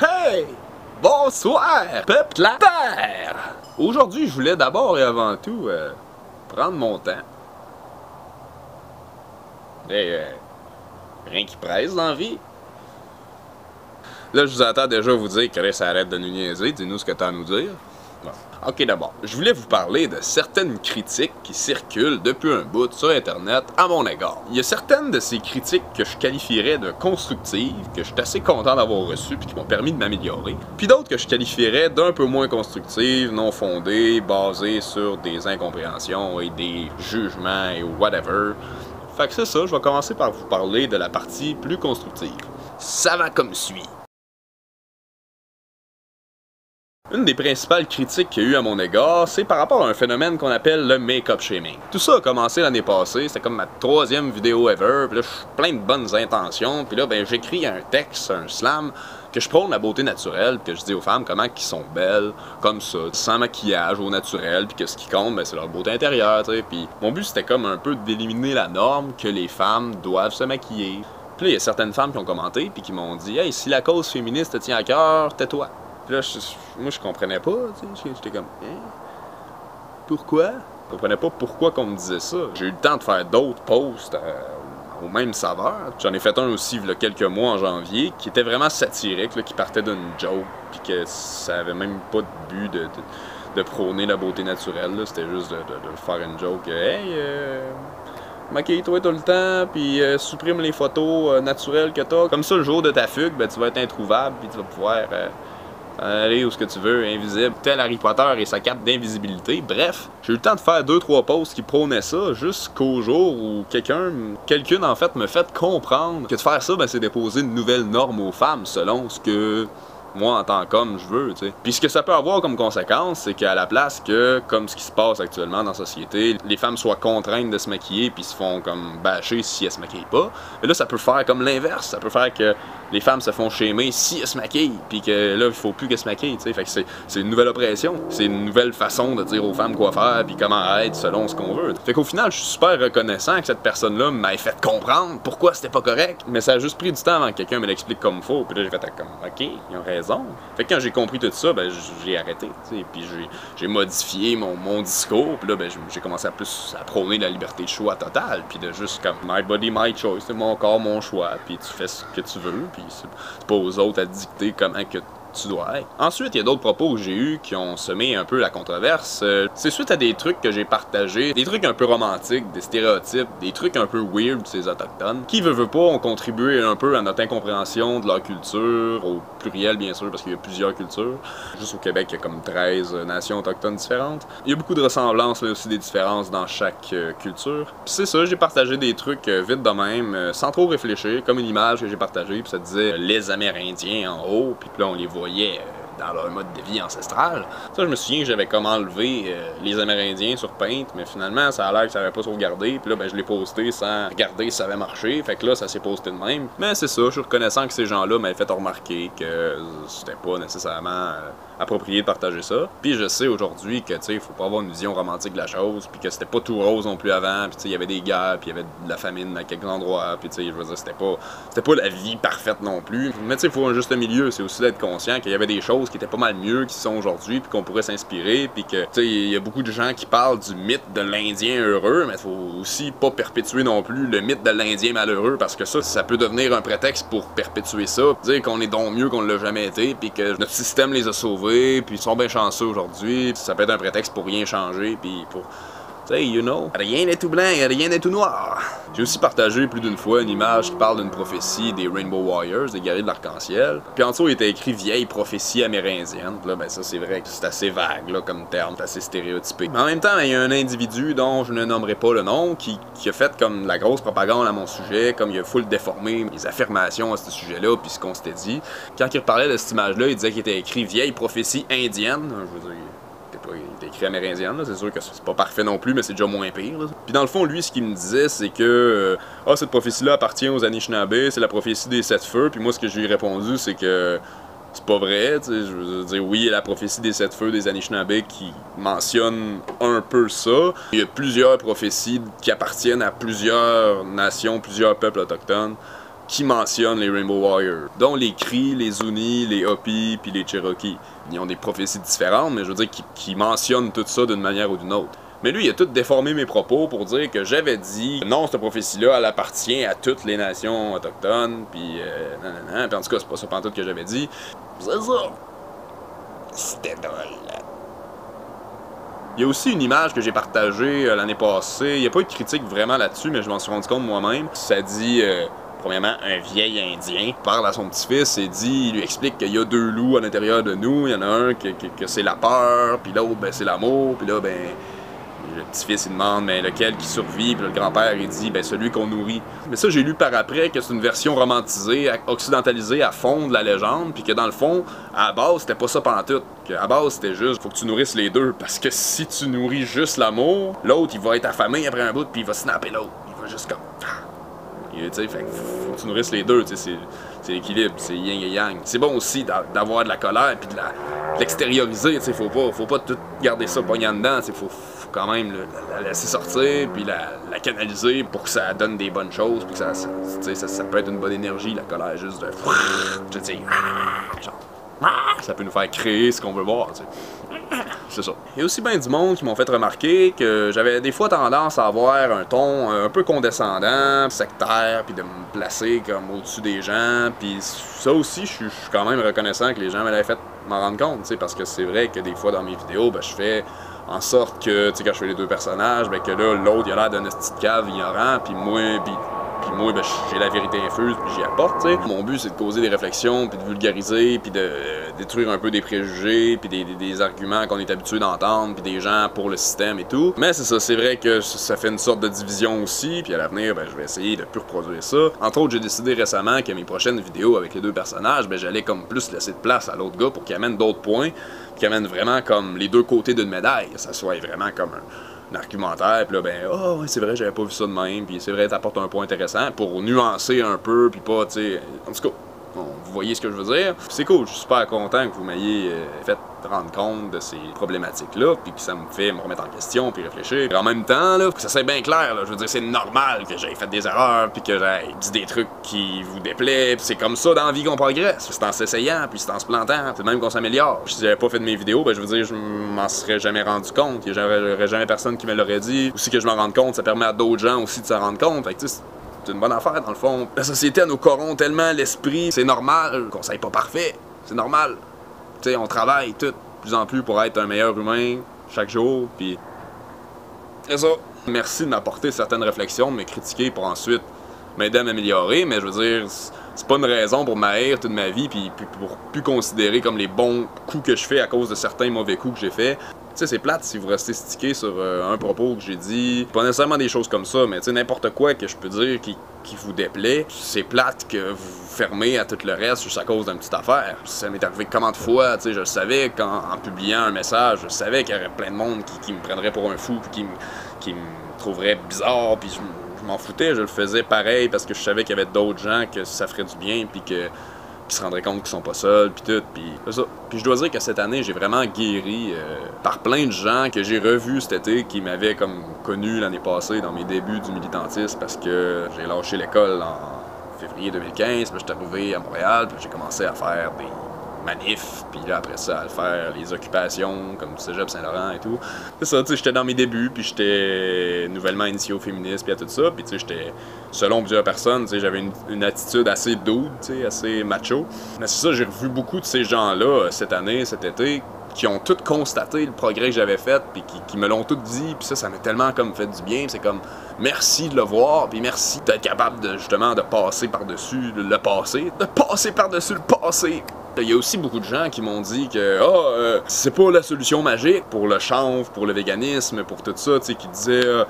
Hey! Bonsoir, peuple de la Terre! Aujourd'hui, je voulais d'abord et avant tout prendre mon temps. Et rien qui presse dans la vie. Là, je vous entends déjà vous dire que ça arrête de nous niaiser, dis-nous ce que t'as à nous dire. Bon. Ok, d'abord, je voulais vous parler de certaines critiques qui circulent depuis un bout sur Internet à mon égard. Il y a certaines de ces critiques que je qualifierais de constructives, que je suis assez content d'avoir reçues puis qui m'ont permis de m'améliorer, puis d'autres que je qualifierais d'un peu moins constructives, non fondées, basées sur des incompréhensions et des jugements et whatever. Fait que c'est ça, je vais commencer par vous parler de la partie plus constructive. Ça va comme suit. Une des principales critiques qu'il y a eu à mon égard, c'est par rapport à un phénomène qu'on appelle le make-up shaming. Tout ça a commencé l'année passée, c'était comme ma 3e vidéo ever, puis là, je suis plein de bonnes intentions, puis là, ben, j'écris un texte, un slam, que je prône la beauté naturelle, puis que je dis aux femmes comment qu'ils sont belles, comme ça, sans maquillage, au naturel, puis que ce qui compte, ben, c'est leur beauté intérieure, tu sais. Puis mon but, c'était comme un peu d'éliminer la norme que les femmes doivent se maquiller. Puis là, il y a certaines femmes qui ont commenté, puis qui m'ont dit « Hey, si la cause féministe te tient à cœur, tais-toi ». Puis là, moi, je comprenais pas, tu sais, j'étais comme, hein? Pourquoi? Je comprenais pas pourquoi qu'on me disait ça. J'ai eu le temps de faire d'autres posts au même saveur. J'en ai fait un aussi, il y a quelques mois, en janvier, qui était vraiment satirique, là, qui partait d'une joke, puis que ça avait même pas de but de prôner la beauté naturelle, c'était juste de faire une joke. Hey, maquille-toi tout le temps, puis supprime les photos naturelles que t'as. Comme ça, le jour de ta fugue, ben, tu vas être introuvable, puis tu vas pouvoir... aller où ce que tu veux, invisible, tel Harry Potter et sa cape d'invisibilité. Bref, j'ai eu le temps de faire 2-3 posts qui prônaient ça jusqu'au jour où quelqu'une en fait me fait comprendre que de faire ça, ben, c'est déposer une nouvelle norme aux femmes selon ce que moi en tant qu'homme je veux, tu sais. Puis ce que ça peut avoir comme conséquence, c'est qu'à la place que, comme ce qui se passe actuellement dans la société, les femmes soient contraintes de se maquiller puis se font comme bâcher si elles se maquillent pas, et là ça peut faire comme l'inverse, ça peut faire que les femmes se font shamer si elles se maquillent, puis que là il faut plus qu'elles se maquillent, tu sais. Fait que c'est une nouvelle oppression, c'est une nouvelle façon de dire aux femmes quoi faire puis comment être selon ce qu'on veut. Fait qu'au final, je suis super reconnaissant que cette personne-là m'ait fait comprendre pourquoi c'était pas correct, mais ça a juste pris du temps avant que quelqu'un me l'explique comme il faut, puis là j'ai fait comme OK, ils ont raison. Fait que quand j'ai compris tout ça, ben j'ai arrêté, t'sais, puis j'ai modifié mon discours, puis là ben j'ai commencé à plus à prôner la liberté de choix totale, puis de juste comme my body, my choice, c'est mon corps, mon choix, puis tu fais ce que tu veux, puis c'est pas aux autres à dicter comment que tu dois être. Ensuite, il y a d'autres propos que j'ai eus qui ont semé un peu la controverse. C'est suite à des trucs que j'ai partagés, des trucs un peu romantiques, des stéréotypes, des trucs un peu weird de ces autochtones, qui veut pas ont contribué un peu à notre incompréhension de leur culture, au pluriel bien sûr, parce qu'il y a plusieurs cultures. Juste au Québec, il y a comme 13 nations autochtones différentes. Il y a beaucoup de ressemblances, mais aussi des différences dans chaque culture. Puis c'est ça, j'ai partagé des trucs vite de même, sans trop réfléchir, comme une image que j'ai partagée, puis ça disait les Amérindiens en haut, puis là on les voyait dans leur mode de vie ancestral. Ça, je me souviens que j'avais comme enlevé les Amérindiens sur Paint, mais finalement, ça a l'air que ça avait pas sauvegardé, puis là, ben, je l'ai posté sans regarder si ça avait marché, fait que là, ça s'est posté de même. Mais c'est ça, je suis reconnaissant que ces gens-là m'avaient fait remarquer que c'était pas nécessairement approprié de partager ça. Puis je sais aujourd'hui que, tu sais, il faut pas avoir une vision romantique de la chose, puis que c'était pas tout rose non plus avant, puis tu sais, il y avait des guerres, puis il y avait de la famine à quelques endroits, puis tu sais, je veux dire, c'était pas la vie parfaite non plus. Mais tu sais, il faut un juste milieu, c'est aussi d'être conscient qu'il y avait des choses qui étaient pas mal mieux qui sont aujourd'hui, puis qu'on pourrait s'inspirer, puis que, tu sais, il y a beaucoup de gens qui parlent du mythe de l'Indien heureux, mais il faut aussi pas perpétuer non plus le mythe de l'Indien malheureux, parce que ça peut devenir un prétexte pour perpétuer ça, dire qu'on est donc mieux qu'on l'a jamais été, puis que notre système les a sauvés, puis ils sont bien chanceux aujourd'hui, ça peut être un prétexte pour rien changer, puis pour... Tu sais, you know, rien n'est tout blanc, rien n'est tout noir. J'ai aussi partagé plus d'une fois une image qui parle d'une prophétie des Rainbow Warriors, des guerriers de l'arc-en-ciel. Puis en dessous, il était écrit vieille prophétie amérindienne. Puis là, ben ça, c'est vrai que c'est assez vague, là, comme terme, c'est assez stéréotypé. Mais en même temps, il y a un individu dont je ne nommerai pas le nom qui a fait comme la grosse propagande à mon sujet, comme il a full déformé les affirmations à ce sujet-là, puis ce qu'on s'était dit. Quand il reparlait de cette image-là, il disait qu'il était écrit vieille prophétie indienne. Je veux dire, il était écrit amérindienne, c'est sûr que c'est pas parfait non plus, mais c'est déjà moins pire. Là. Puis dans le fond, lui, ce qu'il me disait, c'est que cette prophétie-là appartient aux Anishinaabe, c'est la prophétie des 7 feux. Puis moi, ce que je lui ai répondu, c'est que c'est pas vrai. Je veux dire, oui, il y a la prophétie des 7 feux des Anishinaabe qui mentionne un peu ça. Il y a plusieurs prophéties qui appartiennent à plusieurs nations, plusieurs peuples autochtones, qui mentionnent les Rainbow Warriors, dont les Cris, les Zuni, les Hopi, puis les Cherokees. Ils ont des prophéties différentes, mais je veux dire qui mentionnent tout ça d'une manière ou d'une autre. Mais lui, il a tout déformé mes propos pour dire que j'avais dit non, cette prophétie-là, elle appartient à toutes les nations autochtones, puis nanana. Puis en tout cas, c'est pas ça pantoute que j'avais dit. C'est ça. C'était drôle. Il y a aussi une image que j'ai partagée l'année passée. Il n'y a pas eu de critique vraiment là-desdessus, mais je m'en suis rendu compte moi-même. Ça dit, premièrement, un vieil Indien parle à son petit-fils et dit, il lui explique qu'il y a deux loups à l'intérieur de nous. Il y en a un que c'est la peur, puis l'autre, ben, c'est l'amour, puis là, ben... Le petit-fils, il demande, mais lequel qui survit? Puis le grand-père, il dit, ben celui qu'on nourrit. Mais ça, j'ai lu par après que c'est une version romantisée, occidentalisée à fond de la légende, puis que dans le fond, à la base, c'était pas ça pantoute. À la base, c'était juste, faut que tu nourrisses les deux. Parce que si tu nourris juste l'amour, l'autre, il va être affamé après un bout, puis il va snapper l'autre. Il va juste comme... Tu sais, fait faut que tu nourrisses les deux, tu sais, c'est l'équilibre, c'est yin et yang. C'est bon aussi d'avoir de la colère, puis de l'extérioriser, tu sais, faut pas tout garder ça pognant dedans, tu sais, faut quand même la laisser sortir, puis la canaliser pour que ça donne des bonnes choses, puis que ça peut être une bonne énergie, la colère, juste de... Je te dis... Ça peut nous faire créer ce qu'on veut voir, tu sais. C'est ça. Il y a aussi bien du monde qui m'ont fait remarquer que j'avais des fois tendance à avoir un ton un peu condescendant, sectaire, puis de me placer comme au-dessus des gens, puis ça aussi, je suis quand même reconnaissant que les gens me l'avaient fait m'en rendre compte, tu sais, parce que c'est vrai que des fois dans mes vidéos, ben, je fais en sorte que, tu sais, quand je fais les deux personnages, ben, que là, l'autre, il a l'air d'un esti de cave ignorant, puis moi, ben, j'ai la vérité infuse, puis j'y apporte, tu sais. Mon but, c'est de causer des réflexions, puis de vulgariser, puis de détruire un peu des préjugés, puis des arguments qu'on est habitué d'entendre, puis des gens pour le système et tout. Mais c'est ça, c'est vrai que ça fait une sorte de division aussi, puis à l'avenir, ben, je vais essayer de plus reproduire ça. Entre autres, j'ai décidé récemment que mes prochaines vidéos avec les deux personnages, ben, j'allais comme plus laisser de place à l'autre gars pour qu'il amène d'autres points, qui amène vraiment comme les deux côtés d'une médaille, que ça soit vraiment comme un argumentaire, puis là, ben, oh, ouais, c'est vrai, j'avais pas vu ça de même, puis c'est vrai, t'apportes un point intéressant pour nuancer un peu, puis pas, tu sais, en tout cas, bon, vous voyez ce que je veux dire. C'est cool, je suis super content que vous m'ayez fait rendre compte de ces problématiques-là, puis que ça me fait me remettre en question, puis réfléchir. Et en même temps, là, que ça soit bien clair, là, je veux dire, c'est normal que j'aie fait des erreurs, puis que j'aie dit des trucs qui vous déplaient, puis c'est comme ça dans la vie qu'on progresse. C'est en s'essayant, puis c'est en se plantant, c'est même qu'on s'améliore. Si j'avais pas fait de mes vidéos, ben je veux dire, je m'en serais jamais rendu compte, il y aurait jamais personne qui me l'aurait dit. Aussi que je m'en rende compte, ça permet à d'autres gens aussi de s'en rendre compte. Fait que, tu sais, c'est une bonne affaire dans le fond. La société, elle nous corrompt tellement l'esprit, c'est normal qu'on soit pas parfait, c'est normal. Tu sais, on travaille tout, de plus en plus pour être un meilleur humain chaque jour, puis c'est ça. Merci de m'apporter certaines réflexions, de me critiquer pour ensuite m'aider à m'améliorer, mais je veux dire, c'est pas une raison pour m'haïr toute ma vie, puis pour plus considérer comme les bons coups que je fais à cause de certains mauvais coups que j'ai faits. Tu sais, c'est plate si vous restez stické sur un propos que j'ai dit. Pas nécessairement des choses comme ça, mais tu sais, n'importe quoi que je peux dire qui vous déplaît. C'est plate que vous vous fermez à tout le reste juste à cause d'une petite affaire. Ça m'est arrivé combien de fois, tu sais, je le savais en publiant un message, je savais qu'il y aurait plein de monde qui me prendrait pour un fou, puis qui me trouverait bizarre, puis je m'en foutais, je le faisais pareil parce que je savais qu'il y avait d'autres gens que ça ferait du bien, puis qui se rendraient compte qu'ils sont pas seuls, puis tout, puis c'est ça. Puis je dois dire que cette année, j'ai vraiment guéri par plein de gens que j'ai revus cet été, qui m'avaient comme connu l'année passée dans mes débuts du militantisme, parce que j'ai lâché l'école en février 2015, puis j'étais arrivé à Montréal, puis j'ai commencé à faire des manifs, puis là après ça à faire les occupations comme Cégep Saint-Laurent et tout. C'est ça, tu sais, j'étais dans mes débuts, puis j'étais nouvellement initié au féminisme puis à tout ça, puis tu sais, j'étais, selon plusieurs personnes, tu sais, j'avais une attitude assez dude, tu sais, assez macho. Mais c'est ça, j'ai revu beaucoup de ces gens-là cette année, cet été, qui ont tous constaté le progrès que j'avais fait, puis qui me l'ont tous dit, puis ça m'a tellement comme fait du bien, c'est comme merci de le voir, puis merci d'être capable de justement de passer par-dessus le passé, de passer par-dessus le passé. Il y a aussi beaucoup de gens qui m'ont dit que c'est pas la solution magique pour le chanvre, pour le véganisme, pour tout ça, tu sais, qui disaient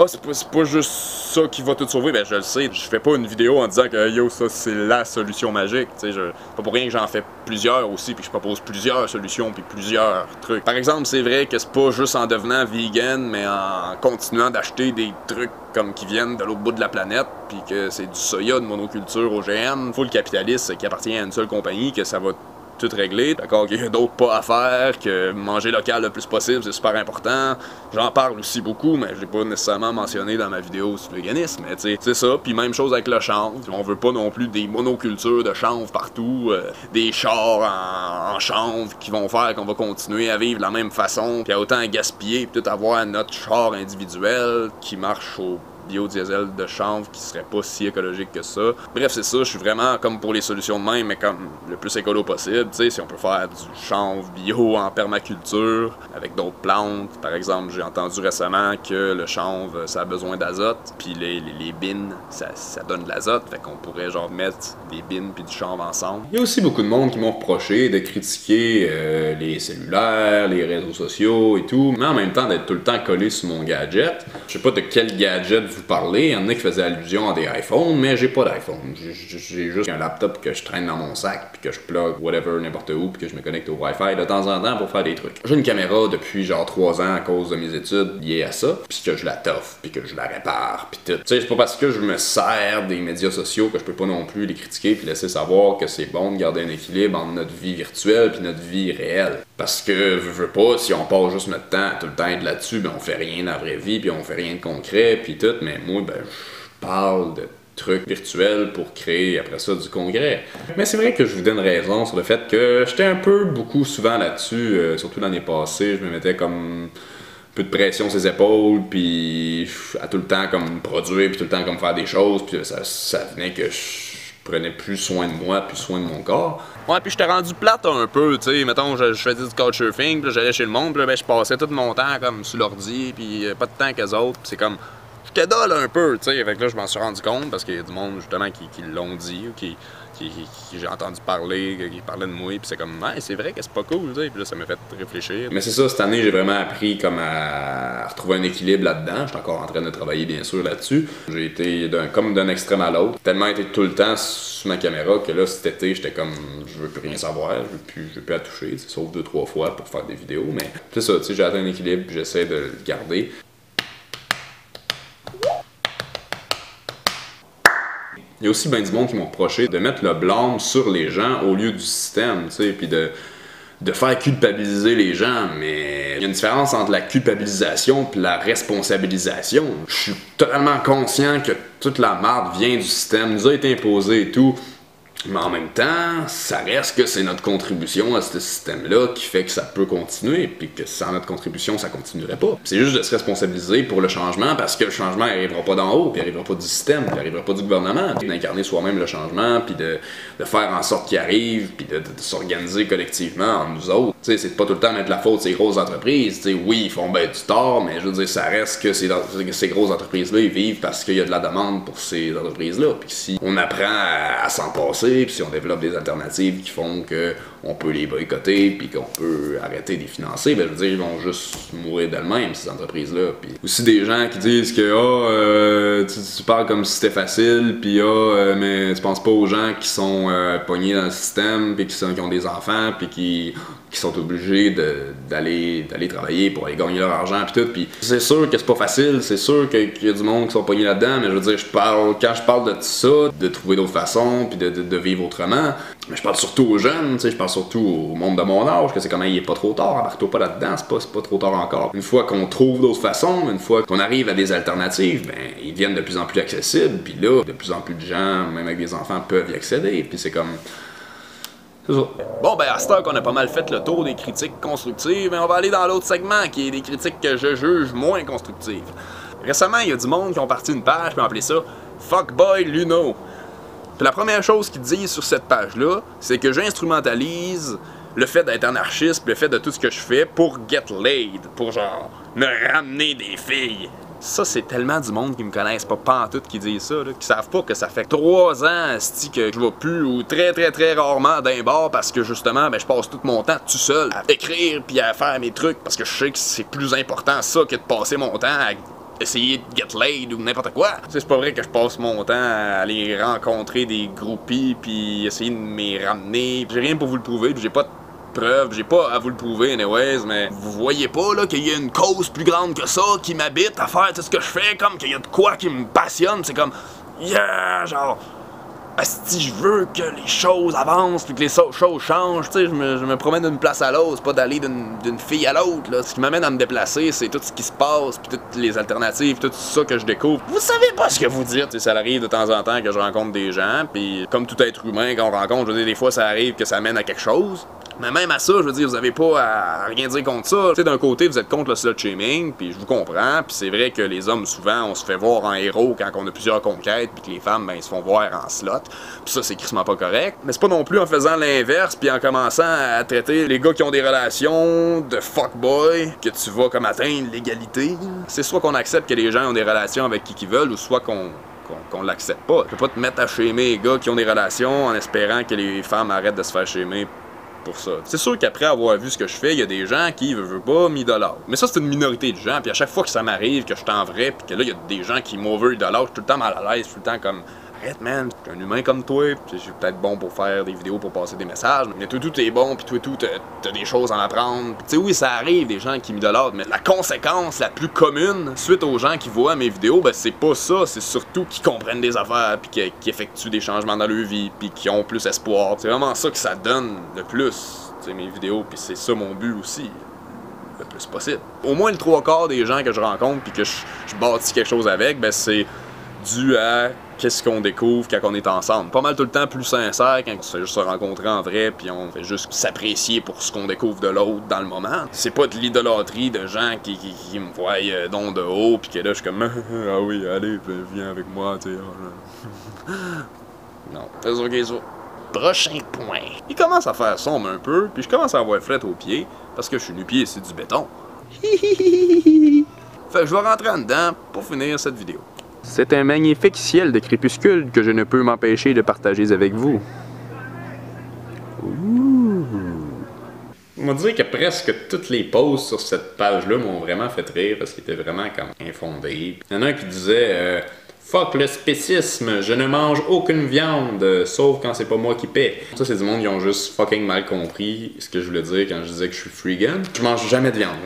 c'est pas juste ça qui va tout sauver. Ben je le sais, je fais pas une vidéo en disant que yo, ça c'est la solution magique, tu sais, c'est pas pour rien que j'en fais plusieurs aussi, puis je propose plusieurs solutions puis plusieurs trucs. Par exemple, c'est vrai que c'est pas juste en devenant vegan, mais en continuant d'acheter des trucs comme qui viennent de l'autre bout de la planète, puis que c'est du soya de monoculture OGM, full capitaliste qui appartient à une seule compagnie, que ça va tout réglé. D'accord qu'il y a d'autres pas à faire, que manger local le plus possible, c'est super important. J'en parle aussi beaucoup, mais je l'ai pas nécessairement mentionné dans ma vidéo sur le véganisme, mais tu sais, c'est ça. Puis même chose avec le chanvre. On veut pas non plus des monocultures de chanvre partout, des chars en chanvre qui vont faire qu'on va continuer à vivre de la même façon, puis à autant gaspiller, puis tout avoir notre char individuel qui marche au biodiesel de chanvre qui serait pas si écologique que ça. Bref, c'est ça, je suis vraiment comme pour les solutions de même, mais comme le plus écolo possible, tu sais, si on peut faire du chanvre bio en permaculture avec d'autres plantes. Par exemple, j'ai entendu récemment que le chanvre, ça a besoin d'azote, puis les bines, ça donne de l'azote, fait qu'on pourrait genre mettre des bines puis du chanvre ensemble. Il y a aussi beaucoup de monde qui m'ont reproché de critiquer les cellulaires, les réseaux sociaux et tout, mais en même temps d'être tout le temps collé sur mon gadget. Je sais pas de quel gadget vous parlez, il y en a qui faisaient allusion à des iPhones, mais j'ai pas d'iPhone. J'ai juste un laptop que je traîne dans mon sac, puis que je plug whatever, n'importe où, puis que je me connecte au Wi-Fi de temps en temps pour faire des trucs. J'ai une caméra depuis genre 3 ans à cause de mes études liées à ça, puis que je la toffe, puis que je la répare, puis tout. Tu sais, c'est pas parce que je me sers des médias sociaux que je peux pas non plus les critiquer puis laisser savoir que c'est bon de garder un équilibre entre notre vie virtuelle puis notre vie réelle. Parce que, je veux pas, si on passe juste notre temps tout le temps être là-dessus, ben on fait rien dans la vraie vie, puis on fait rien de concret, puis tout, mais moi, ben, je parle de trucs virtuels pour créer après ça du congrès. Mais c'est vrai que je vous donne raison sur le fait que j'étais un peu beaucoup souvent là-dessus, surtout l'année passée, je me mettais comme un peu de pression sur les épaules, puis à tout le temps comme produire, puis tout le temps comme faire des choses, puis ça venait que je prenais plus soin de moi, plus soin de mon corps. Ouais, puis j'étais rendu plate un peu, tu sais, mettons, je faisais du couchsurfing, puis j'allais chez le monde, puis ben, je passais tout mon temps comme sur l'ordi, puis pas de temps qu'eux autres, c'est comme, j'étais dole un peu, tu sais, avec là, je m'en suis rendu compte, parce qu'il y a du monde, justement, qui l'ont dit, ou qui j'ai entendu parler, qui parlait de moi, puis c'est comme, ouais, c'est vrai que c'est pas cool, tu sais, puis là, ça m'a fait réfléchir. Mais c'est ça, cette année, j'ai vraiment appris comme à retrouver un équilibre là-dedans. Je suis encore en train de travailler, bien sûr, là-dessus. J'ai été comme d'un extrême à l'autre. Tellement été tout le temps sur ma caméra que là, cet été, j'étais comme, je veux plus rien savoir, je veux plus la toucher, sauf 2-3 fois pour faire des vidéos, mais c'est ça, tu sais, j'ai atteint un équilibre, puis j'essaie de le garder. Il y a aussi bien du monde qui m'ont reproché de mettre le blâme sur les gens au lieu du système, tu sais, puis de faire culpabiliser les gens, mais il y a une différence entre la culpabilisation et la responsabilisation. Je suis totalement conscient que toute la marde vient du système, nous a été imposée et tout, mais en même temps, ça reste que c'est notre contribution à ce système-là qui fait que ça peut continuer, puis que sans notre contribution, ça continuerait pas. C'est juste de se responsabiliser pour le changement, parce que le changement n'arrivera pas d'en haut, puis il n'arrivera pas du système, puis il n'arrivera pas du gouvernement. Puis d'incarner soi-même le changement, puis de faire en sorte qu'il arrive, puis de s'organiser collectivement en nous autres. Tu sais, c'est pas tout le temps mettre la faute sur ces grosses entreprises. Tu sais, oui, ils font bien du tort, mais je veux dire, ça reste que ces grosses entreprises-là, ils vivent parce qu'il y a de la demande pour ces entreprises-là. Puis si on apprend à s'en passer, puis si on développe des alternatives qui font qu'on peut les boycotter, puis qu'on peut arrêter de les financer, ben je veux dire, ils vont juste mourir d'elles-mêmes, ces entreprises-là. Puis aussi des gens qui disent que tu parles comme si c'était facile, puis mais tu penses pas aux gens qui sont pognés dans le système, puis qui ont des enfants, puis qui sont obligés d'aller travailler pour aller gagner leur argent, puis tout. Puis c'est sûr que c'est pas facile, c'est sûr qu'il y a du monde qui sont pognés là-dedans, mais je veux dire, quand je parle de ça, de trouver d'autres façons, puis de vivre autrement, mais je parle surtout aux jeunes, tu sais, je parle surtout au monde de mon âge, que c'est comme, il est pas trop tard, embarque-toi pas là-dedans, c'est pas trop tard encore. Une fois qu'on trouve d'autres façons, une fois qu'on arrive à des alternatives, ben, ils deviennent de plus en plus accessibles, puis là, de plus en plus de gens, même avec des enfants, peuvent y accéder, puis c'est comme... Bon, ben, à cette heure qu'on a pas mal fait le tour des critiques constructives, on va aller dans l'autre segment qui est des critiques que je juge moins constructives. Récemment, il y a du monde qui ont parti une page puis ont appelé ça Fuckboy Luno. Puis la première chose qu'ils disent sur cette page-là, c'est que j'instrumentalise le fait d'être anarchiste, le fait de tout ce que je fais pour get laid, pour genre me ramener des filles. Ça, c'est tellement du monde qui me connaissent pas pantoute qui disent ça, là, qui savent pas que ça fait 3 ans que je vais plus ou très rarement d'un bar parce que justement, ben, je passe tout mon temps tout seul à écrire puis à faire mes trucs parce que je sais que c'est plus important ça que de passer mon temps à essayer de get laid ou n'importe quoi. C'est pas vrai que je passe mon temps à aller rencontrer des groupies puis essayer de m'y ramener. J'ai rien pour vous le prouver puis j'ai pas de preuve, j'ai pas à vous le prouver anyways, mais vous voyez pas là qu'il y a une cause plus grande que ça qui m'habite à faire tout ce que je fais, comme qu'il y a de quoi qui me passionne, c'est comme yeah, genre si je veux que les choses avancent puis que les choses changent, tu sais, je me promène d'une place à l'autre, c'est pas d'aller d'une fille à l'autre, là. Ce qui m'amène à me déplacer, c'est tout ce qui se passe, puis toutes les alternatives, tout ça que je découvre. Vous savez pas ce que vous dites, ça arrive de temps en temps que je rencontre des gens, puis comme tout être humain qu'on rencontre, je veux dire, des fois ça arrive que ça mène à quelque chose. Mais même à ça, je veux dire, vous avez pas à rien dire contre ça. Tu sais, d'un côté, vous êtes contre le slut shaming, puis je vous comprends, puis c'est vrai que les hommes, souvent, on se fait voir en héros quand on a plusieurs conquêtes, puis que les femmes, ben, ils se font voir en slot. Puis ça, c'est crissement pas correct. Mais c'est pas non plus en faisant l'inverse, puis en commençant à traiter les gars qui ont des relations de fuckboy, que tu vas comme atteindre l'égalité. C'est soit qu'on accepte que les gens ont des relations avec qui qu'ils veulent, ou soit qu'on l'accepte pas. Tu peux pas te mettre à shamer les gars qui ont des relations en espérant que les femmes arrêtent de se faire shamer pour ça. C'est sûr qu'après avoir vu ce que je fais, il y a des gens qui veulent pas m'idolâtrent. Mais ça, c'est une minorité de gens, puis à chaque fois que ça m'arrive, que je t'en vrai, puis que là, il y a des gens qui m'over-idolâtrent, je suis tout le temps mal à l'aise, tout le temps comme arrête, man, je suis un humain comme toi, je suis peut-être bon pour faire des vidéos pour passer des messages, mais toi, tout est bon, puis toi, tout, t'as des choses à en apprendre. Tu sais, oui, ça arrive, des gens qui m'idolâtrent, mais la conséquence la plus commune, suite aux gens qui voient mes vidéos, ben, c'est pas ça, c'est surtout qu'ils comprennent des affaires, puis qui effectuent des changements dans leur vie, puis qui ont plus espoir. C'est vraiment ça que ça donne le plus, tu sais, mes vidéos, puis c'est ça mon but aussi. Le plus possible. Au moins le 3/4 des gens que je rencontre, puis que je bâtis quelque chose avec, ben, c'est dû à qu'est-ce qu'on découvre quand on est ensemble. Pas mal tout le temps plus sincère quand on se fait juste se rencontrer en vrai puis on fait juste s'apprécier pour ce qu'on découvre de l'autre dans le moment. C'est pas de l'idolâtrie de gens qui me voient donc de haut puis que là je suis comme ah oui, allez, viens avec moi, tu sais. Non, c'est ça qui est ça. Prochain point. Il commence à faire sombre un peu, puis je commence à avoir fret aux pieds parce que je suis nu-pied et c'est du béton. Fait que je vais rentrer en dedans pour finir cette vidéo. C'est un magnifique ciel de crépuscule que je ne peux m'empêcher de partager avec vous. Ouh. On va dire que presque toutes les posts sur cette page-là m'ont vraiment fait rire parce qu'ils étaient vraiment comme infondés. Il y en a un qui disait fuck le spécisme, je ne mange aucune viande, sauf quand c'est pas moi qui paie. Ça, c'est du monde qui ont juste fucking mal compris ce que je voulais dire quand je disais que je suis freegan. Je mange jamais de viande,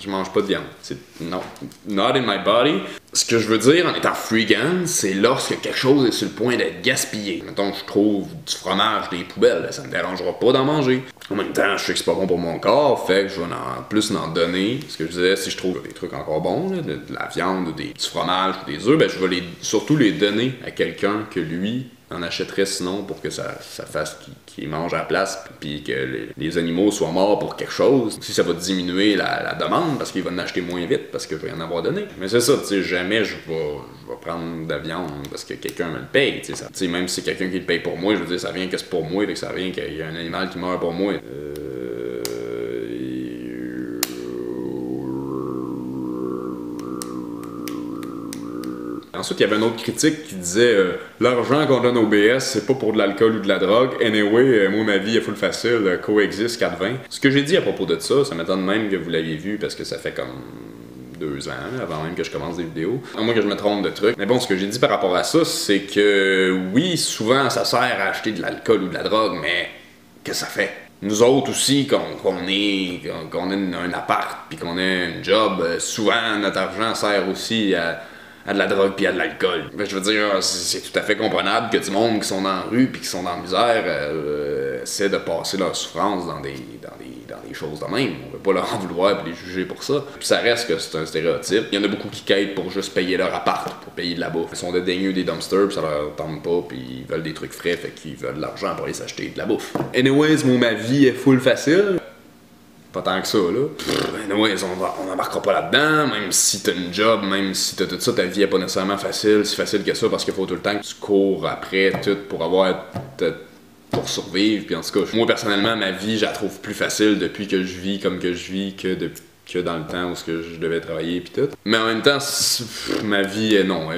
je mange pas de viande. C'est non, not in my body. Ce que je veux dire en étant freegan, c'est lorsque quelque chose est sur le point d'être gaspillé. Mettons, je trouve du fromage des poubelles, ça me dérangera pas d'en manger. En même temps, je sais que c'est pas bon pour mon corps, fait que je vais plus en donner. Ce que je disais, si je trouve des trucs encore bons, là, de la viande ou du fromage ou des œufs, ben je vais surtout les donner à quelqu'un que lui en achèterait sinon pour que ça fasse qu'il mange à la place puis que les animaux soient morts pour quelque chose. Si ça va diminuer la demande parce qu'il va en acheter moins vite parce que je vais en avoir donné. Mais c'est ça, tu sais, jamais je vais prendre de la viande parce que quelqu'un me le paye, tu sais, même si c'est quelqu'un qui le paye pour moi, je veux dire, ça vient que c'est pour moi, fait que ça vient qu'il y a un animal qui meurt pour moi. Ensuite, il y avait une autre critique qui disait l'argent qu'on donne au BS, c'est pas pour de l'alcool ou de la drogue. Anyway, moi, ma vie est full facile, coexiste 4-20. Ce que j'ai dit à propos de ça, ça m'étonne même que vous l'aviez vu parce que ça fait comme 2 ans, avant même que je commence des vidéos. À moins que je me trompe de trucs. Mais bon, ce que j'ai dit par rapport à ça, c'est que oui, souvent, ça sert à acheter de l'alcool ou de la drogue, mais qu'est-ce que ça fait? Nous autres aussi, qu'on ait un appart puis qu'on ait un job, souvent, notre argent sert aussi à de la drogue puis à de l'alcool. Ben, je veux dire, c'est tout à fait comprenable que du monde qui sont dans la rue puis qui sont dans la misère essaient de passer leur souffrance dans des choses de même. On veut pas leur en vouloir et les juger pour ça. Puis ça reste que c'est un stéréotype. Il y en a beaucoup qui quittent pour juste payer leur appart, pour payer de la bouffe. Ils sont dédaigneux des dumpsters puis ça leur tente pas puis ils veulent des trucs frais fait qu'ils veulent de l'argent pour aller s'acheter de la bouffe. Anyways, moi ma vie est full facile. Pas tant que ça, là. Anyways, on n'embarquera pas là-dedans, même si t'as une job, même si t'as tout ça, ta vie est pas nécessairement facile, si facile que ça, parce qu'il faut tout le temps que tu cours après tout pour survivre, puis en tout cas, moi personnellement, ma vie, je la trouve plus facile depuis que je vis comme que je vis que dans le temps où je devais travailler puis tout. Mais en même temps, ma vie, non,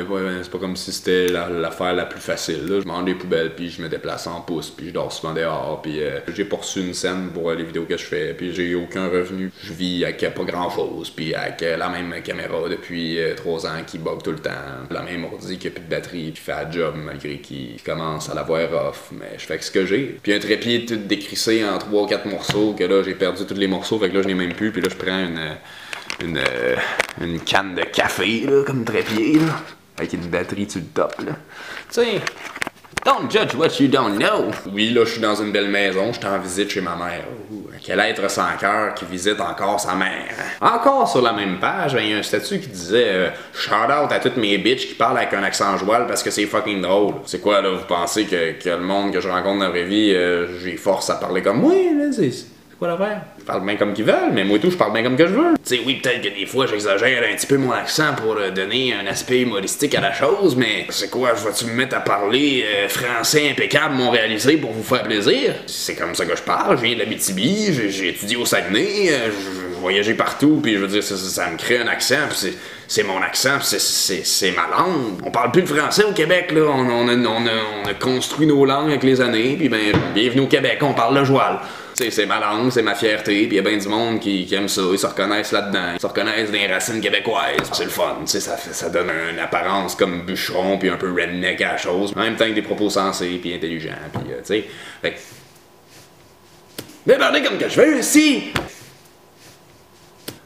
c'est pas comme si c'était l'affaire la plus facile. Là. Je mange des poubelles, puis je me déplace en pouce, puis je dors souvent dehors, puis j'ai pas reçu une scène pour les vidéos que je fais, puis j'ai aucun revenu. Je vis avec pas grand-chose, puis avec la même caméra depuis 3 ans qui bug tout le temps, la même ordi qui a plus de batterie, qui fait un job malgré qu'il commence à l'avoir off, mais je fais ce que j'ai. Puis un trépied tout décrissé en 3 ou 4 morceaux, que là j'ai perdu tous les morceaux, fait que là je n'ai même plus, puis là je prends une canne de café, là, comme trépied, là, avec une batterie sur le top, là. Tu sais, Don't judge what you don't know. Oui, là, je suis dans une belle maison, je suis en visite chez ma mère. Ouh, quel être sans cœur qui visite encore sa mère. Encore sur la même page, il y a un statut qui disait shout-out à toutes mes bitches qui parlent avec un accent joual parce que c'est fucking drôle. C'est quoi, là, vous pensez que le monde que je rencontre dans la vraie vie, j'ai force à parler comme moi, là, c'est quoi l'affaire? Ils parlent bien comme qu'ils veulent, mais moi tout, je parle bien comme que je veux. Tu sais, oui, peut-être que des fois, j'exagère un petit peu mon accent pour donner un aspect humoristique à la chose, mais c'est quoi, je vais-tu me mettre à parler français impeccable montréalisé pour vous faire plaisir? C'est comme ça que je parle, je viens de l'Abitibi, j'ai étudié au Saguenay, je voyageais partout, puis je veux dire, ça me crée un accent, puis c'est mon accent, puis c'est ma langue. On parle plus le français au Québec, là, on a construit nos langues avec les années, puis ben, bienvenue au Québec, on parle le joual. C'est ma langue, c'est ma fierté, pis y a bien du monde qui aime ça, ils se reconnaissent là-dedans, ils se reconnaissent dans les racines québécoises, c'est le fun, ça donne une apparence comme bûcheron puis un peu redneck à la chose, en même temps que des propos sensés puis intelligents, puis tu sais, fait que... Mais parlez comme que je veux ici!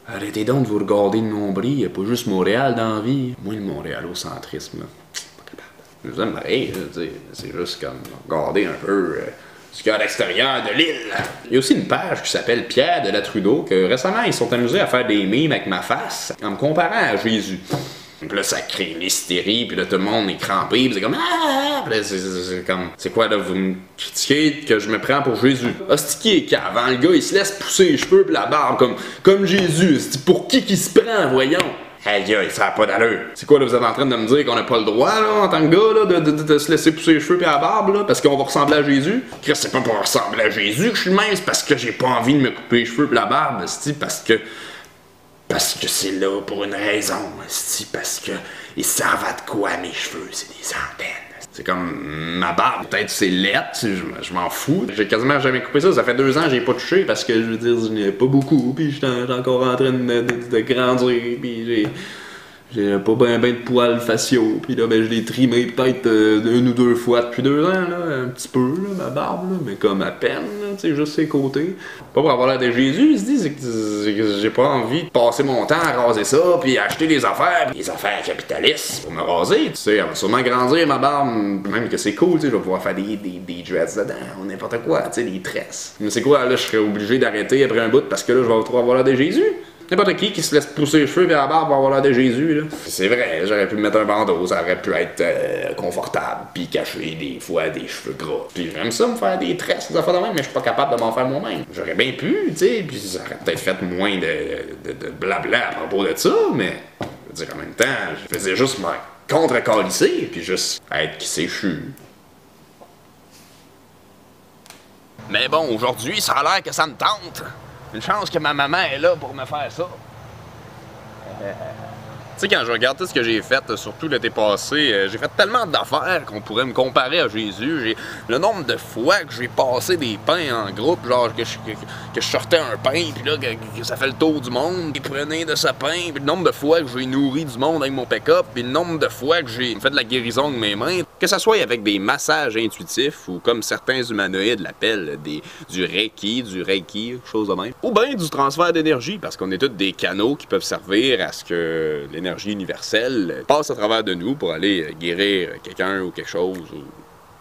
Arrêtez donc de vous regarder le nombril, y a pas juste Montréal dans la vie. Moi, le montréalocentrisme, là, pas capable. Je vous aime pareil, c'est juste comme regarder un peu... ce qu'il y a à l'extérieur de l'île. Il y a aussi une page qui s'appelle Pierre de la Trudeau, que récemment ils sont amusés à faire des mimes avec ma face en me comparant à Jésus. Puis là, ça crée l'hystérie, puis là, tout le monde est crampé, puis c'est comme ah! Puis là, c'est comme, c'est quoi là, vous me critiquez que je me prends pour Jésus? Hostie qui est cave, hein? Le gars, il se laisse pousser les cheveux pis la barbe comme Jésus. C'est pour qui se prend, voyons? Aïe aïe, ça a pas d'allure. C'est quoi là, vous êtes en train de me dire qu'on a pas le droit là, en tant que gars là, de se laisser pousser les cheveux pis la barbe là, parce qu'on va ressembler à Jésus? Chris, c'est pas pour ressembler à Jésus que je suis mince, parce que j'ai pas envie de me couper les cheveux pis la barbe, parce que c'est là pour une raison, parce que ils savent à de quoi mes cheveux, c'est des antennes. C'est comme ma barbe, peut-être c'est lettre, je m'en fous. J'ai quasiment jamais coupé ça, ça fait 2 ans que j'ai pas touché parce que je veux dire, je n'ai pas beaucoup, puis j'étais encore en train de grandir, puis j'ai pas ben de poils faciaux, puis là ben je l'ai trimé peut-être 1 ou 2 fois depuis 2 ans, là, un petit peu, là, ma barbe, là, mais comme à peine, tu sais, juste ses côtés. Pas pour avoir l'air de Jésus, il se dit, c'est que j'ai pas envie de passer mon temps à raser ça, puis à acheter des affaires capitalistes pour me raser, tu sais, elle va sûrement grandir ma barbe, même que c'est cool, tu sais, je vais pouvoir faire des dreads dedans, ou n'importe quoi, tu sais, des tresses. Mais c'est quoi, là, je serais obligé d'arrêter après un bout parce que là, je vais trop avoir l'air de Jésus? N'importe qui se laisse pousser les cheveux et la barbe va avoir l'air de Jésus, là. C'est vrai, j'aurais pu me mettre un bandeau, ça aurait pu être confortable, puis cacher des fois des cheveux gras. Puis j'aime ça me faire des tresses, des affaires de même, mais je suis pas capable de m'en faire moi-même. J'aurais bien pu, tu sais, puis ça aurait peut-être fait moins de blabla à propos de ça, mais je veux dire, en même temps, je faisais juste me contre-calisser, puis juste être qui c'est chu. Mais bon, aujourd'hui, ça a l'air que ça me tente. Une chance que ma maman est là pour me faire ça. Tu sais, quand je regarde tout ce que j'ai fait, surtout l'été passé, j'ai fait tellement d'affaires qu'on pourrait me comparer à Jésus. Le nombre de fois que j'ai passé des pains en groupe, genre que je sortais un pain, puis là, que ça fait le tour du monde, puis prenez de ce pain, puis le nombre de fois que j'ai nourri du monde avec mon pick-up, puis le nombre de fois que j'ai fait de la guérison avec mes mains, que ça soit avec des massages intuitifs, ou comme certains humanoïdes l'appellent, du Reiki, chose de même, ou bien du transfert d'énergie, parce qu'on est tous des canaux qui peuvent servir à ce que l'énergie universelle passe à travers de nous pour aller guérir quelqu'un ou quelque chose ou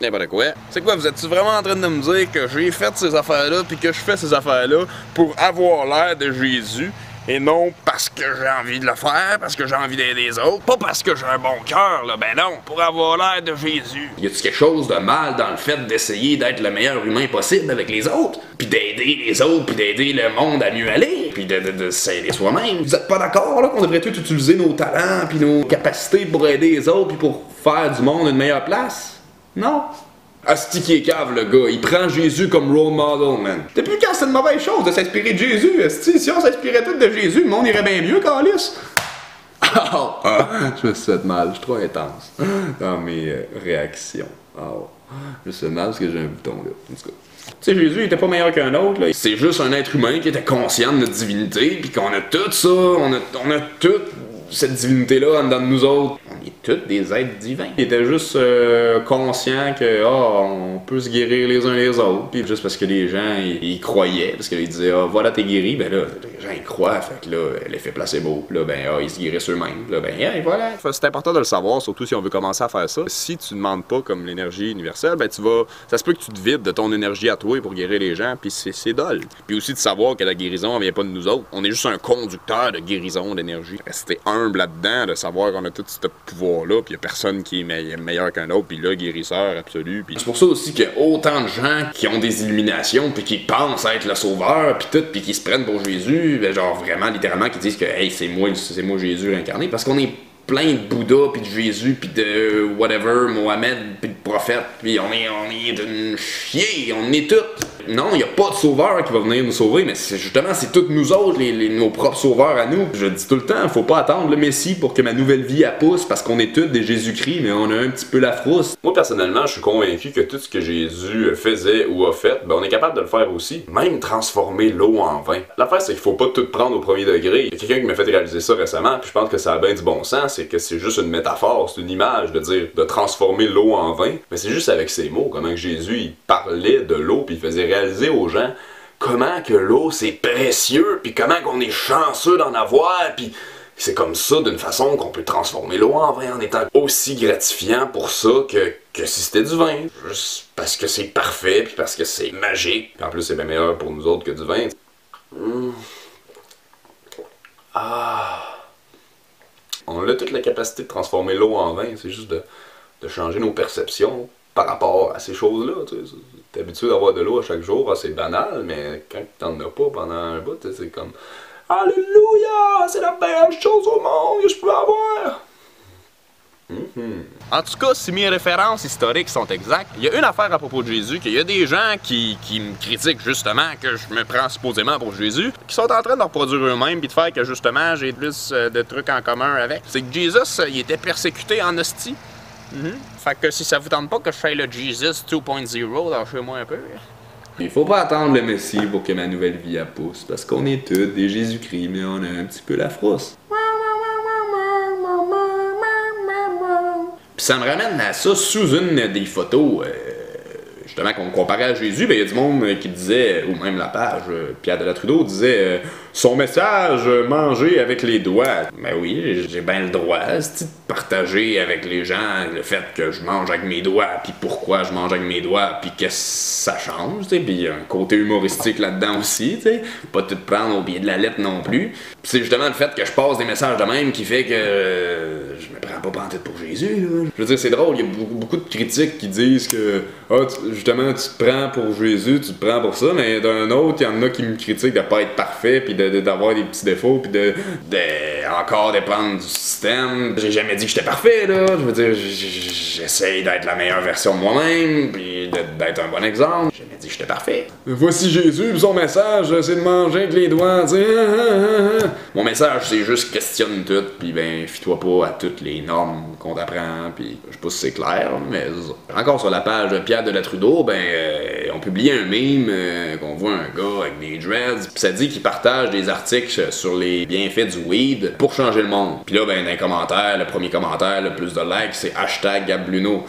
n'importe quoi. C'est quoi, vous êtes-tu vraiment en train de me dire que j'ai fait ces affaires-là puis que je fais ces affaires-là pour avoir l'air de Jésus et non parce que j'ai envie de le faire, parce que j'ai envie d'aider les autres, pas parce que j'ai un bon cœur, là, ben non, pour avoir l'air de Jésus. Y a-tu quelque chose de mal dans le fait d'essayer d'être le meilleur humain possible avec les autres, puis d'aider les autres, puis d'aider le monde à mieux aller, puis de s'aider soi-même? Vous êtes pas d'accord là qu'on devrait tout utiliser nos talents puis nos capacités pour aider les autres puis pour faire du monde une meilleure place? Non? Asti qui est cave, le gars. Il prend Jésus comme role model, man. Depuis quand c'est une mauvaise chose de s'inspirer de Jésus, asti? Si on s'inspirait tous de Jésus, le monde irait bien mieux, Calice. Je me sens mal, je suis trop intense dans mes réactions. Je me sens mal parce que j'ai un bouton, là. En tout cas. Tu sais, Jésus, il était pas meilleur qu'un autre, là. C'est juste un être humain qui était conscient de notre divinité, puis qu'on a tout ça, on a tout cette divinité-là en dedans de nous autres. On est tous des êtres divins. Il était juste conscient que on peut se guérir les uns les autres. Puis juste parce que les gens ils croyaient, parce qu'ils disaient voilà t'es guéri, ben là les gens ils croient, fait que là l'effet placebo, là ben ils se guérissent eux-mêmes, là ben voilà. C'est important de le savoir, surtout si on veut commencer à faire ça. Si tu demandes pas comme l'énergie universelle, ben ça se peut que tu te vides de ton énergie à toi pour guérir les gens, puis c'est dole. Puis aussi de savoir que la guérison elle vient pas de nous autres, on est juste un conducteur de guérison d'énergie. Rester humble là-dedans, de savoir qu'on a tout ce pouvoir-là, puis y a personne qui est meilleur qu'un autre, puis là guérisseur absolu. Puis c'est pour ça aussi qu'il y a autant de gens qui ont des illuminations, puis qui pensent être le sauveur, puis tout, puis qui se prennent pour Jésus, ben genre vraiment littéralement qui disent que hey c'est moi Jésus incarné, parce qu'on est plein de Bouddha, puis de Jésus, puis de whatever, Mohamed, puis de prophète, puis on est d'une chier, on est tous. Non, il n'y a pas de sauveur qui va venir nous sauver, mais c'est tous nous autres, nos propres sauveurs à nous. Je dis tout le temps, faut pas attendre le Messie pour que ma nouvelle vie pousse, parce qu'on est tous des Jésus-Christ, mais on a un petit peu la frousse. Moi, personnellement, je suis convaincu que tout ce que Jésus faisait ou a fait, ben on est capable de le faire aussi. Même transformer l'eau en vin. L'affaire, c'est qu'il faut pas tout prendre au premier degré. Il y a quelqu'un qui m'a fait réaliser ça récemment, puis je pense que ça a bien du bon sens, c'est que c'est juste une métaphore, c'est une image de dire, de transformer l'eau en vin. Mais c'est juste avec ses mots, comment que Jésus, il parlait de l'eau, puis il faisait réaliser aux gens comment que l'eau c'est précieux, puis comment qu'on est chanceux d'en avoir, puis c'est comme ça d'une façon qu'on peut transformer l'eau en vin en étant aussi gratifiant pour ça que si c'était du vin, juste parce que c'est parfait, puis parce que c'est magique, puis en plus c'est bien meilleur pour nous autres que du vin. On a toute la capacité de transformer l'eau en vin, c'est juste de changer nos perceptions par rapport à ces choses-là. T'es habitué d'avoir de l'eau à chaque jour, c'est banal, mais quand t'en as pas pendant un bout, c'est comme Alléluia, c'est la meilleure chose au monde que je peux avoir. En tout cas, si mes références historiques sont exactes, il y a une affaire à propos de Jésus, qu'il y a des gens qui me critiquent justement que je me prends supposément pour Jésus, qui sont en train de reproduire eux-mêmes puis de faire que justement j'ai plus de trucs en commun avec. C'est que Jésus, il était persécuté en hostie. Fait que si ça vous tente pas que je fasse le Jesus 2.0, lâchez-moi un peu. Il faut pas attendre le Messie pour que ma nouvelle vie pousse, parce qu'on est tous des Jésus-Christ, mais on a un petit peu la frousse. Puis ça me ramène à ça sous une des photos, justement qu'on comparait à Jésus, ben il y a du monde qui disait, ou même la page, Pierre de la Trudeau disait son message, manger avec les doigts. Ben oui, j'ai bien le droit, de partager avec les gens le fait que je mange avec mes doigts, puis pourquoi je mange avec mes doigts, puis que ça change, tu sais, puis il y a un côté humoristique là-dedans aussi, tu sais, pas tout prendre au pied de la lettre non plus. Puis c'est justement le fait que je passe des messages de même qui fait que je me prends pas pantoute pour Jésus, là. Je veux dire, c'est drôle, il y a beaucoup de critiques qui disent que justement, tu te prends pour Jésus, tu te prends pour ça, mais d'un autre, il y en a qui me critiquent de pas être parfait, puis d'avoir des petits défauts, puis de encore dépendre du système. J'ai jamais dit que j'étais parfait, là. Je veux dire, j'essaye d'être la meilleure version de moi-même, puis d'être un bon exemple. J'ai jamais dit que j'étais parfait. Voici Jésus, son message, c'est de manger avec les doigts, tu sais. Mon message, c'est juste questionne tout, puis ben, fie-toi pas à toutes les normes qu'on t'apprend, puis je sais pas si c'est clair, mais encore sur la page de Pierre de la Trudeau, ben, on publie un meme qu'on voit un gars avec des dreads, pis ça dit qu'il partage des articles sur les bienfaits du weed pour changer le monde. Puis là, ben, dans les commentaires, le premier commentaire, le plus de likes, c'est #GabBluno.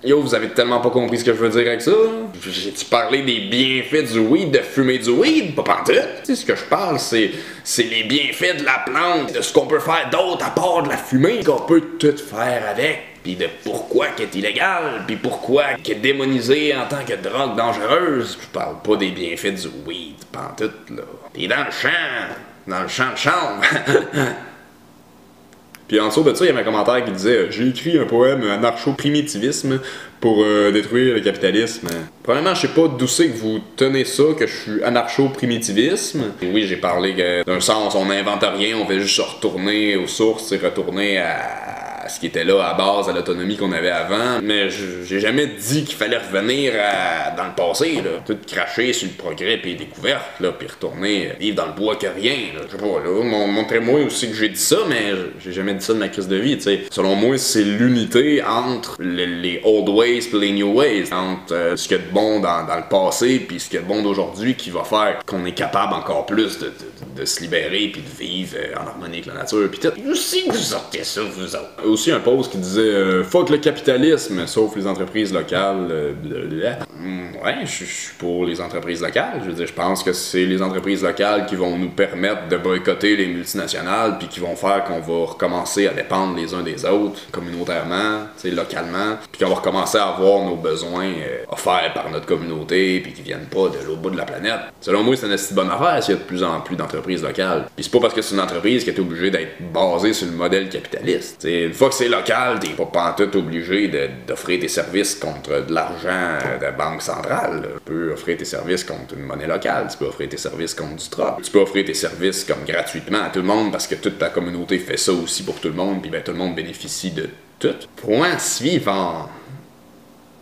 Yo, vous avez tellement pas compris ce que je veux dire avec ça? J'ai-tu parlé des bienfaits du weed, de fumer du weed? Pas pantoute. Tu sais, ce que je parle, c'est les bienfaits de la plante, de ce qu'on peut faire d'autre à part de la fumée, qu'on peut tout faire avec. Puis de pourquoi qu'elle est illégale, puis pourquoi qu'elle est démonisée en tant que drogue dangereuse. Je parle pas des bienfaits du weed, pantoute, là. T'es dans le champ de chambre. Puis en dessous de ça, il y avait un commentaire qui disait j'ai écrit un poème anarcho-primitivisme pour détruire le capitalisme. Premièrement, je sais pas d'où c'est que vous tenez ça, que je suis anarcho-primitivisme. Oui, j'ai parlé d'un sens, on n'invente rien, on fait juste se retourner aux sources et retourner à ce qui était là à base, à l'autonomie qu'on avait avant. Mais j'ai jamais dit qu'il fallait revenir dans le passé, là. Tout cracher sur le progrès puis les découvertes, là, puis retourner vivre dans le bois que rien, là. Je sais pas, là, montrez-moi aussi que j'ai dit ça, mais j'ai jamais dit ça de ma crise de vie, tu sais. Selon moi, c'est l'unité entre les old ways et les new ways, entre ce qu'il y a de bon dans le passé puis ce qu'il y a de bon d'aujourd'hui qui va faire qu'on est capable encore plus de de se libérer, puis de vivre en harmonie avec la nature, puis tout. Aussi, vous sortez ça, vous autres. Aussi un post qui disait fuck le capitalisme, sauf les entreprises locales. Ouais, je suis pour les entreprises locales. Je veux dire, je pense que c'est les entreprises locales qui vont nous permettre de boycotter les multinationales, puis qui vont faire qu'on va recommencer à dépendre les uns des autres, communautairement, localement, puis qu'on va recommencer à avoir nos besoins offerts par notre communauté, puis qui viennent pas de l'autre bout de la planète. Selon moi, c'est une assez bonne affaire s'il y a de plus en plus d'entreprises locales. Puis c'est pas parce que c'est une entreprise qui est obligée d'être basée sur le modèle capitaliste. T'sais, une fois que c'est local, t'es pas pantoute obligé d'offrir tes services contre de l'argent de banque centrale. Tu peux offrir tes services contre une monnaie locale, tu peux offrir tes services contre du troc, tu peux offrir tes services comme gratuitement à tout le monde parce que toute ta communauté fait ça aussi pour tout le monde, puis ben tout le monde bénéficie de tout. Point suivant.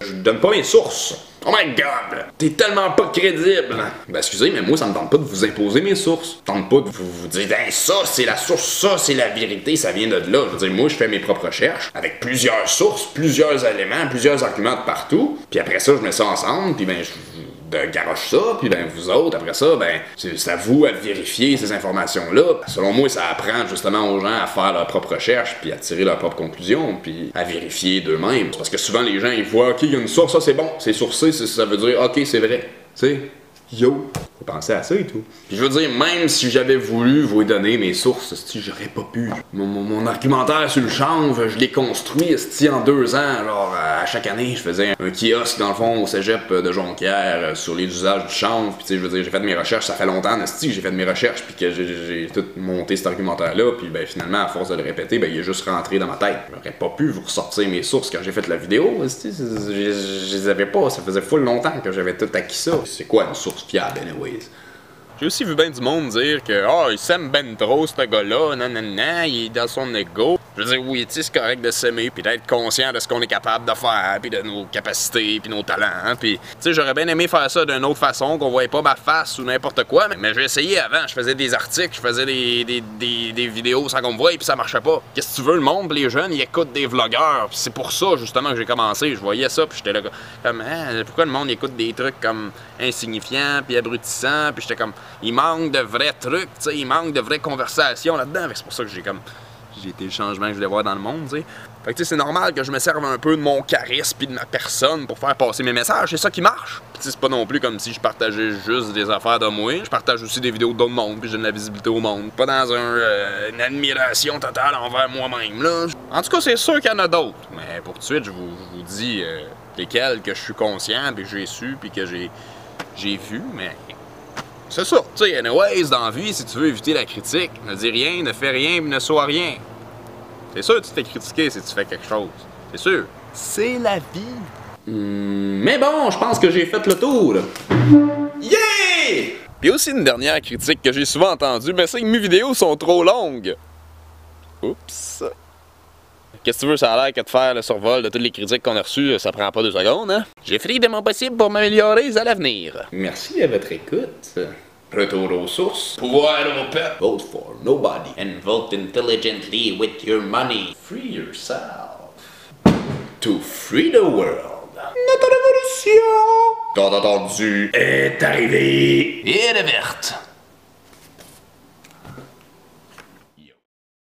Je donne pas mes sources. Oh my god! T'es tellement pas crédible! Ben excusez, mais moi ça me tente pas de vous imposer mes sources. Ça me tente pas de vous dire ben ça c'est la source, ça c'est la vérité, ça vient de là. Je veux dire, moi je fais mes propres recherches avec plusieurs sources, plusieurs éléments, plusieurs arguments de partout. Puis après ça je mets ça ensemble, puis ben je garoche ça, puis ben vous autres, après ça, ben c'est à vous à vérifier ces informations-là. Selon moi, ça apprend justement aux gens à faire leurs propres recherches, puis à tirer leurs propres conclusions, puis à vérifier d'eux-mêmes. Parce que souvent les gens ils voient, ok, il y a une source, ça c'est bon, c'est sourcé, ça veut dire, ok, c'est vrai. Tu sais, yo, faut penser à ça et tout. Puis je veux dire, même si j'avais voulu vous donner mes sources, j'aurais pas pu. Mon argumentaire sur le chanvre, je l'ai construit en 2 ans. Alors, à chaque année, je faisais un kiosque, dans le fond, au cégep de Jonquière, sur les usages du chanvre. Puis tu sais, je veux dire, j'ai fait mes recherches, ça fait longtemps, que j'ai fait mes recherches, puis que j'ai tout monté cet argumentaire-là. Puis ben finalement, à force de le répéter, ben il est juste rentré dans ma tête. J'aurais pas pu vous ressortir mes sources quand j'ai fait la vidéo. Je les avais pas, ça faisait full longtemps que j'avais tout acquis ça. C'est quoi une source fiable, anyways? J'ai aussi vu ben du monde dire que il s'aime ben trop ce gars-là, nanana, il est dans son ego. Je veux dire, oui, tu sais, c'est correct de s'aimer, puis d'être conscient de ce qu'on est capable de faire, puis de nos capacités, puis nos talents, hein, puis tu sais, j'aurais bien aimé faire ça d'une autre façon, qu'on voyait pas ma face ou n'importe quoi, mais j'ai essayé avant, je faisais des articles, je faisais des vidéos sans qu'on me voie, puis ça marchait pas. Qu'est-ce que tu veux, le monde, les jeunes, ils écoutent des vlogueurs, puis c'est pour ça, justement, que j'ai commencé, je voyais ça, puis j'étais là, comme, pourquoi le monde écoute des trucs comme insignifiants, puis abrutissants, puis j'étais comme, il manque de vrais trucs, tu sais, il manque de vraies conversations là-dedans, c'est pour ça que j'ai été le changement que je voulais voir dans le monde, tu sais. Fait que tu sais, c'est normal que je me serve un peu de mon charisme pis de ma personne pour faire passer mes messages, c'est ça qui marche. Pis tu sais, c'est pas non plus comme si je partageais juste des affaires de moi, je partage aussi des vidéos d'autres mondes, puis je donne de la visibilité au monde. Pas dans une admiration totale envers moi-même, là. En tout cas, c'est sûr qu'il y en a d'autres, mais pour tout de suite, je vous dis lesquels que je suis conscient, puis que j'ai su, puis que j'ai vu, mais... C'est ça, tu sais, anyways, dans la vie, si tu veux éviter la critique, ne dis rien, ne fais rien, ne sois rien. C'est sûr que tu te fais critiquer si tu fais quelque chose. C'est sûr. C'est la vie. Mais bon, je pense que j'ai fait le tour. Yeah! Puis aussi une dernière critique que j'ai souvent entendue, mais c'est que mes vidéos sont trop longues. Oups. Qu'est-ce que tu veux, ça a l'air que de faire le survol de toutes les critiques qu'on a reçues, ça prend pas 2 secondes, hein? J'ai fait de mon possible pour m'améliorer à l'avenir. Merci de votre écoute. Retour aux sources. Pouvoir au peuple. Vote for nobody. And vote intelligently with your money. Free yourself. To free the world. Notre révolution, tant entendu, est arrivée. Et elle est verte.